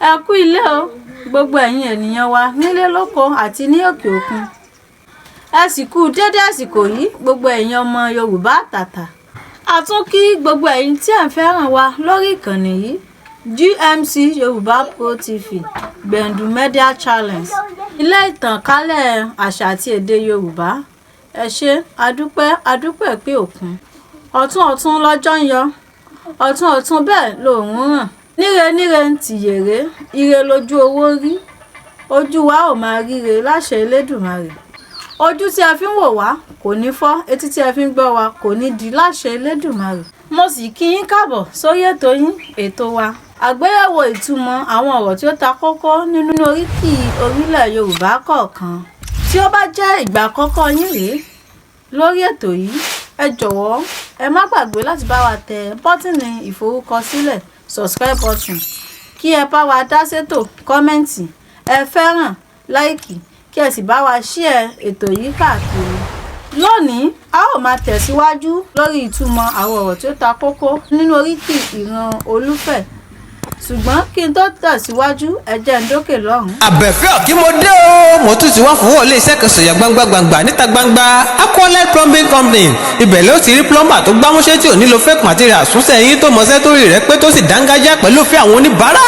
Ẹ kú ilé o, gbogbo ẹ̀yin ènìyàn wa nílé lóko àti ní òkè òkun. Ẹ sì kú dédé àsìkò yìí, gbogbo ẹ̀yin ọmọ Yorùbá àtàtà. A tún kí gbogbo ẹ̀yin tí ẹ̀ ń fẹ́ràn wa lórí ìkànnì yìí, G.M.C Yorùbá Pro TV, Gbẹ̀ndù Media Challenge, ilé ìtànkálẹ̀ àṣà àti èdè Yorùbá. Ẹ ṣé, adúpẹ́ pé òkun. Ọ̀tún lọ́jọ́ ń yọ, ọ̀tún bẹ́ẹ̀ lòórùn ràn. Níre tìyèrè, ire lójú owó rí. Ojú wa ò máa ríre láṣẹ Elédùmarè. Ojú tí ẹ fi ń wò wá kò ní fọ́, etí tí ẹ fi ń gbọ́ wa kò ní di láṣẹ Elédùmarè. Mo sì kí yín káàbọ̀ sórí ètò yín, ètò wa. Àgbéyẹ̀wò ìtumọ̀ àwọn ọ̀rọ̀ tí ó ta kókó nínú oríkì orílẹ̀ Yorùbá kọ̀ọ̀kan. Tí ó bá jẹ́ ìgbà àkọ́kọ́ yín rèé lórí ètò yìí, ẹ jọ̀wọ́ ẹ má gbàgbé láti bá wa tẹ bọ́tìnì ìforúkọsílẹ̀ subscribe button, kí ẹ bá wa dá sétò kọ́mẹ́ǹtì, ẹ fẹ́ràn, láìkì, kí ẹ sì bá wa share ètò yìí káàkiri. Lónìí a ó máa tẹ̀síwájú lórí ìtumọ̀ àwọn ọ̀rọ̀ tí ó ta kókó nínú oríkì ìran Olúfẹ. Ṣùgbọ́n kí n tó tẹ̀síwájú, ẹ jẹ́ n dókè lọ́hùn. Àbẹ̀fẹ́ ọ̀kí mo dé o, mo tún ti wá fún wọlé iṣẹ́ kan sọ̀yà gbangba níta gbangba. Aqualet plumbing company, ibẹ̀ ló ti rí plumber tó gbámúṣé tí ò nílò fake material súnṣẹ́ yín tó mọṣẹ́ tó rí rẹ̀ pé tó sì dángájá pẹ̀lú òfin àwọn oníbàárà.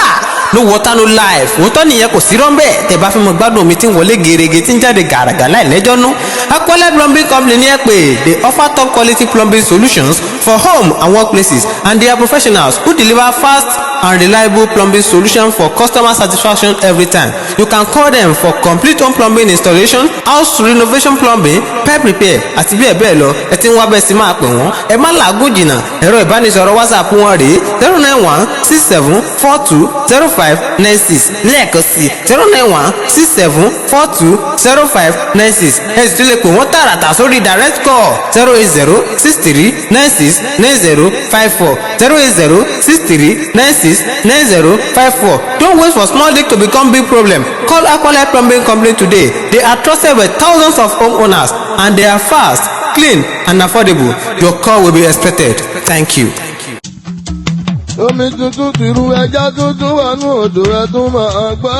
No water no life, òótọ́ nìyẹn kò sí rọ́ńbẹ́. Tẹ́ bá fi mọ gbádùn omi tí ń wọlé gerege tí ń jáde gàràgà láì lẹ́jọ́ nú. Aqualet plumbing company ní ẹ pé they offer top quality plumbing solutions for home and workplaces, and they are professionals who deliver fast and reliable plumbing solution for customer satisfaction every time. You can call them for complete home plumbing installation, house renovation plumbing, pipe repair àti bẹ́ẹ̀ bẹ́ẹ̀ lọ. Ẹ ti ń wá bẹ́ẹ̀ sí máa pè wọ́n. Ẹ má làágùn jìnnà. Ẹ̀rọ ìbánisọ̀rọ̀ WhatsApp wọn rèé 09167420596 lẹ́ẹ̀kan sí 09167420596. Ẹ sì tún lè pè wọ́n tààràtà sórí direct call 08063969054 08063969054. Don't wait for small leak to become big problem. Call Aqualet Plumbing Company today. They are trusted by thousands of homeowners and they are fast, clean and affordable. Your call will be expected. Thank you. Omi tuntun tìrú ẹja tuntun wà ní odò ẹ tún máa gbọ́.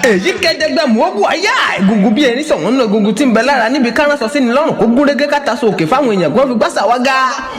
Èyí kẹjẹgbẹ mọ́bù ayá egungun bíi ẹni sọ̀wọ́n náà egungun tí ń bẹ lára níbi kárànsọ sí ni lọ́rùn kó gúnrégé káta sókè fáwọn èèyàn gbọ́n fi gbàsà wá ga.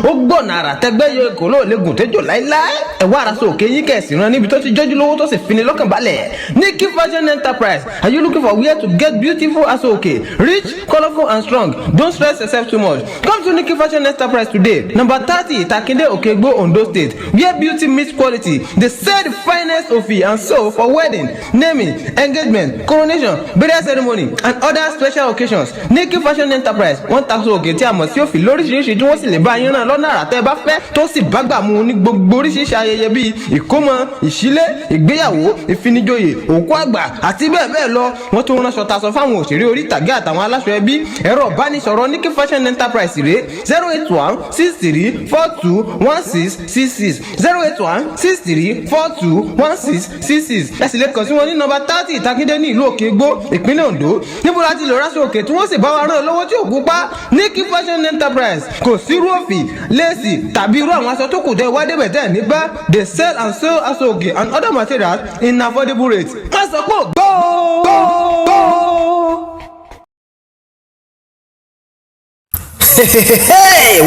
Ó gbọ̀nà àrà tẹgbẹ́ yọ èkó lóò lè gùn tẹ́jọ́ láíláí. Ẹ̀wọ́ ara sókè yín kẹ̀sì rán níbi tó ti jọ́jú lówó tó sì fini lọ́kàn balẹ̀. Nikki Fashion Enterprise, are you looking for where to get beautiful asoke, rich, colorful and strong? Don't stress yourself too much. Come to Nikki Fashion Enterprise today, number 30 Takinde Okegbo, Ondo State, where beauty meets quality. They sell the finest of it and so for wedding, naming, engagement, coronation, burial ceremony and other special occasions. Nikki Fashion Enterprise wọ́n ta sóògì tí a mọ̀ sí òfin lóríṣiríṣi tí wọ́n sì lè bá yín rán lọ́nà àrà tẹ́ bá fẹ́ tó sì bá gbà mu ní gbogbo oríṣiríṣi ayẹyẹ bíi ìkómọ, ìṣílé, ìgbéyàwó, ìfinijoyè, òkú àgbà àti bẹ́ẹ̀ bẹ́ẹ̀ lọ. Wọ́n tún ránṣọ taṣọ fáwọn òṣèré orí ìtàgé àtàwọn aláṣọ ẹbí. Ẹ̀rọ ìbánisọ̀rọ̀ Nikki Fashion Enterprise rèé 08163421666 08163421666. Ẹ sì lè kàn sí wọn ní nọ́mbà 30 Takinde ní ìlú Òkègbó, ìpínlẹ̀ Ondo. Níbo láti lè ráṣọ òkè tí wọ́n sì bá wa rán lọ́wọ́ tí òkú pa. Nikki Fashion Enterprise kò sí irú òfì, léèsì tàbí irú àwọn aṣọ tó kù dé wá débẹ̀ tẹ̀ nígbà. They sell and sell aṣọ òkè and other materials in affordable rates. Má sọ pé gbó.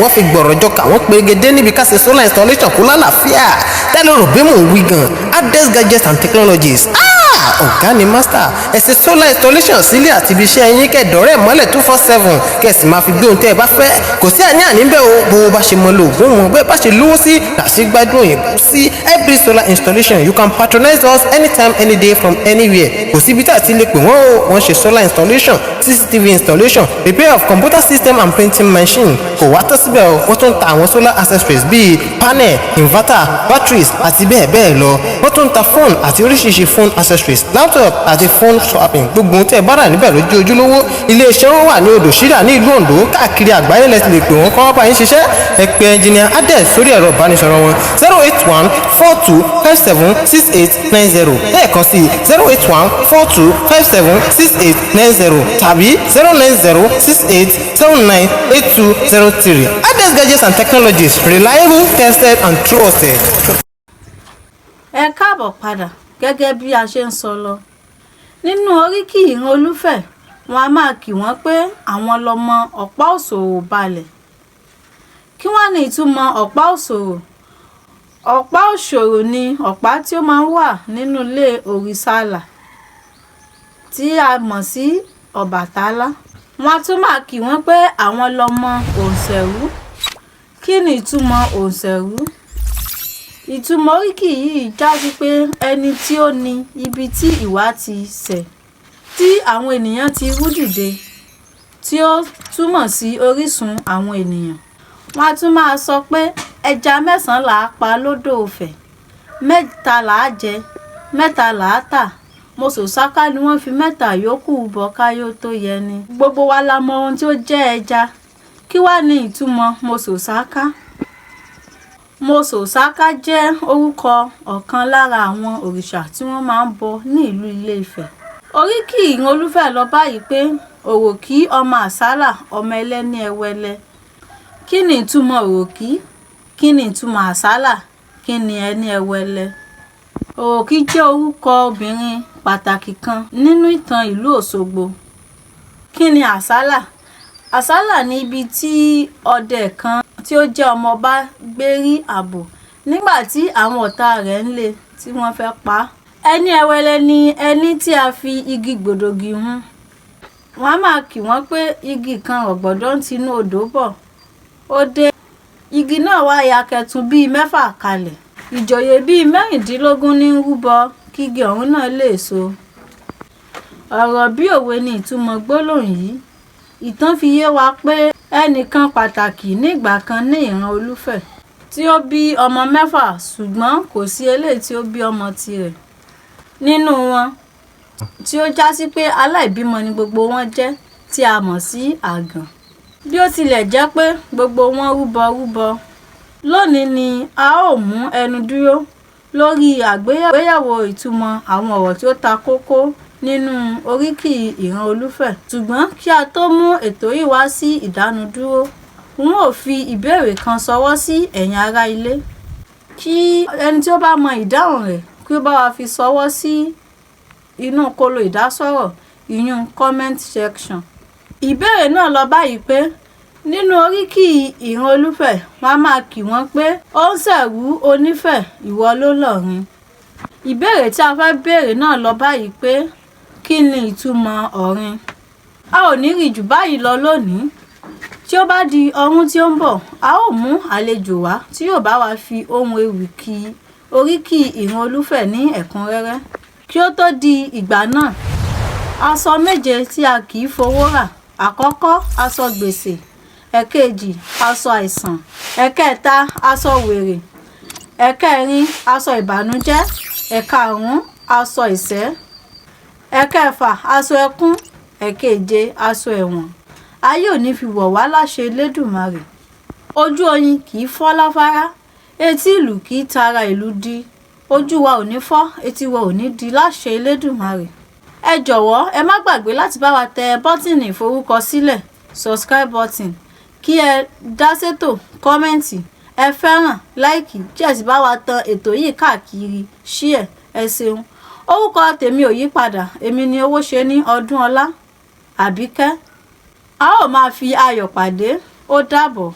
Wọ́n fi gbọ̀rọ̀ jọ kà wọ́n pegedé níbi ká ṣe solar installation kó lálàáfíà. Tẹ́lẹ̀ rò bí mò ń wí gan. Ades Gadgets and Technologies. Ọ̀gá ni master. Ẹ ṣe solar installation sílé àti ibi iṣẹ́ yín kẹ́dọ̀rẹ́ mọ́lẹ̀ 247 kẹ̀sì máa fi gbé ohun tẹ́ ẹ bá fẹ́. Kò sí àní-àní bẹ́ẹ̀ o, bó o bá ṣe mọ lo ògùn wọn bẹ́ẹ̀ bá ṣe lówó sí làṣẹ gbádùn òyìnbó sí every solar installation. You can patronize us anytime, any day from anywhere. Kò síbi tá a ti lè pè wọ́n o. Wọ́n ṣe solar installation, CCTV installation, repair of computer system and printing machine. Kò wá tó síbẹ̀ o, wọ́n tún ta àwọn solar accessories bíi panel, inverter, batteries àti bẹ́ẹ̀ bẹ́ẹ̀ lọ. Wọ́n tún ta phone àti oríṣiríṣi phone accessories, laptop àti phone swapping. Gbogbo ohun tẹ́ ẹ bá rà níbẹ̀ lójú ojúlówó. Ilé-iṣẹ́ wọn wà ní odò ṣídà ní ìlú Ondo. Káàkiri àgbáyé lẹ ti lè pè wọ́n kọ́ wọ́n bá yín ṣiṣẹ́. Ẹ pe engineer Ades sórí ẹ̀rọ ìbánisọ̀rọ̀ wọn 08142576890. lẹ́ẹ̀kan sí 08142576890 tàbí 09068798203. Ades Gadgets and Technologies, reliable, tested and trusted. Ẹ káàbọ̀ padà gẹ́gẹ́ bí a ṣe ń sọ lọ. Nínú oríkì ìran Olúfẹ, wọn a máa kì wọ́n pé àwọn lọmọ ọ̀pá òṣòro balẹ̀. Kí wá ní ìtumọ̀ ọ̀pá òṣòro? Ọ̀pá òṣòro ni ọ̀pá tí ó máa ń wà nínú ilé òrìṣàlà tí a mọ̀ sí Ọbàtálá. Wọ́n a tún máa kì wọ́n pé àwọn lọmọ òǹṣẹ̀rú. Kí ni ìtumọ̀ òǹṣẹ̀rú? Ìtumọ̀ oríkì yìí já sí pé ẹni tí ó ní ibi tí ìwà ti ṣẹ̀, tí àwọn ènìyàn ti rú dìde, tí ó túmọ̀ sí orísun àwọn ènìyàn. Wọ́n a tún máa sọ pé ẹja 9 là á pa lódò Ifẹ̀, 3 là á jẹ, 3 là á tà. Mosòsáká ni wọ́n fi 3 yòókù bọ káyó tó yẹni. Gbogbo wa la mọ ohun tí ó jẹ́ ẹja. Kí wá ní ìtumọ̀ mosòsáká? Mosòsáká jẹ́ orúkọ ọ̀kan lára àwọn òrìṣà tí wọ́n máa ń bọ ní ìlú Ilé Ifẹ̀. Oríkì ìran Olúfẹ lọ báyìí pé òròkì ọmọ àsálà ọmọ ẹlẹ́ni ẹwẹlẹ. Kí ni ìtumọ̀ òròkì? Kí ni ìtumọ̀ àsálà? Kí ni ẹni ẹwẹlẹ? Òròkì jẹ́ orúkọ obìnrin pàtàkì kan nínú ìtàn ìlú Òṣogbo. Kí ni àsálà? Àsálà ni ibi tí ọdẹ kan tí ó jẹ́ ọmọọba gbé rí ààbò nígbà tí àwọn ọ̀tá rẹ̀ ń lé tí wọ́n fẹ́ pa á. Ẹni ẹwẹlẹ ni ẹni tí a fi igi gbòdògì hun. Wọ́n á máa kì wọ́n pé igi kan ọ̀gbọ̀dọ̀ ń tinú odò bọ̀. Ó dé, igi náà wá ya kẹtun bíi 6 kalẹ̀. Ìjòyè bíi 16 ní ń rúbọ kí igi ọ̀hún náà lè so. Ọ̀rọ̀ bí òwe ni ìtumọ̀ gbólóhùn yìí. Ìtàn fi yé wa pé ẹnìkan pàtàkì nígbà kan ní ìran Olúfẹ tí ó bí ọmọ 6 ṣùgbọ́n kò sí eléyìí tí ó bí ọmọ tirẹ̀ nínú wọn, tí ó já sí pé aláìbímọ ni gbogbo wọn jẹ́, tí a mọ̀ sí àgàn. Bí ó tilẹ̀ jẹ́ pé gbogbo wọn rúbọ, lónìí ni a ó mú ẹnu dúró lórí àgbéyẹ̀wò ìtumọ̀ àwọn ọ̀rọ̀ tí ó ta kókó nínú oríkì ìran Olúfẹ. Ṣùgbọ́n kí a tó mú ètò yìí wá sí ìdánudúró, n ó fi ìbéèrè kan ṣọwọ́ sí ẹ̀yin ará ilé. Kí ẹni tí ó bá mọ ìdáhùn rẹ̀ kí ó bá wa fi ṣọwọ́ sí inú kóló ìdásọ̀rọ̀, ìyún comment section. Ìbéèrè náà lọ báyìí pé nínú oríkì ìran Olúfẹ, wọ́n á máa kì wọ́n pé òǹṣẹ̀rú onífẹ̀ ìwọ ló lọ́rin. Ìbéèrè tí a fẹ́ béèrè náà lọ báyìí pé kí ni ìtumọ̀ ọ̀rin? A ò ní rí jù báyìí lọ lónìí. Tí ó bá di ọdún tí ó ń bọ̀, a ó mú àlejò wá tí yóò bá wa fi ohun ewì kí oríkì ìran Olúfẹ ní ẹ̀kúnrẹ́rẹ́. Kí ó tó di ìgbà náà, aṣọ 7 tí a kì í fowó rà. Àkọ́kọ́, aṣọ gbèsè. Ẹ̀kejì, aṣọ àìsàn. Ẹ̀kẹta, aṣọ wèrè. Ẹ̀kẹrin, aṣọ ìbànújẹ́. Ẹ̀karùn-ún, aṣọ ìṣẹ́. Ẹ̀kẹfà, aṣọ ẹkún. Ẹ̀keje, aṣọ ẹ̀wọ̀n. Ayé ò ní fi wọ̀ wá láṣẹ Elédùmarè. Ojú oyin kì í fọ́ láfárá, etí ìlù kì í tara ìlú di. Ojú wa ò ní fọ́, etí wa ò ní di láṣẹ Elédùmarè. Ẹ jọ̀wọ́ ẹ má gbàgbé láti bá wa tẹ bọ́tìnì ìforúkọsílẹ̀ subscribe button, kí ẹ dá sétò, kọ́mẹ́ǹtì, ẹ fẹ́ràn, láìkì, kí ẹ sì bá wa tan ètò yìí káàkiri, share. Ẹ ṣeun. Orúkọ tèmi ò yí padà, èmi ni Owóṣeni Ọdúnọlá Àbíkẹ́. A ó máa fi ayọ̀ pàdé. Ó dàbọ̀.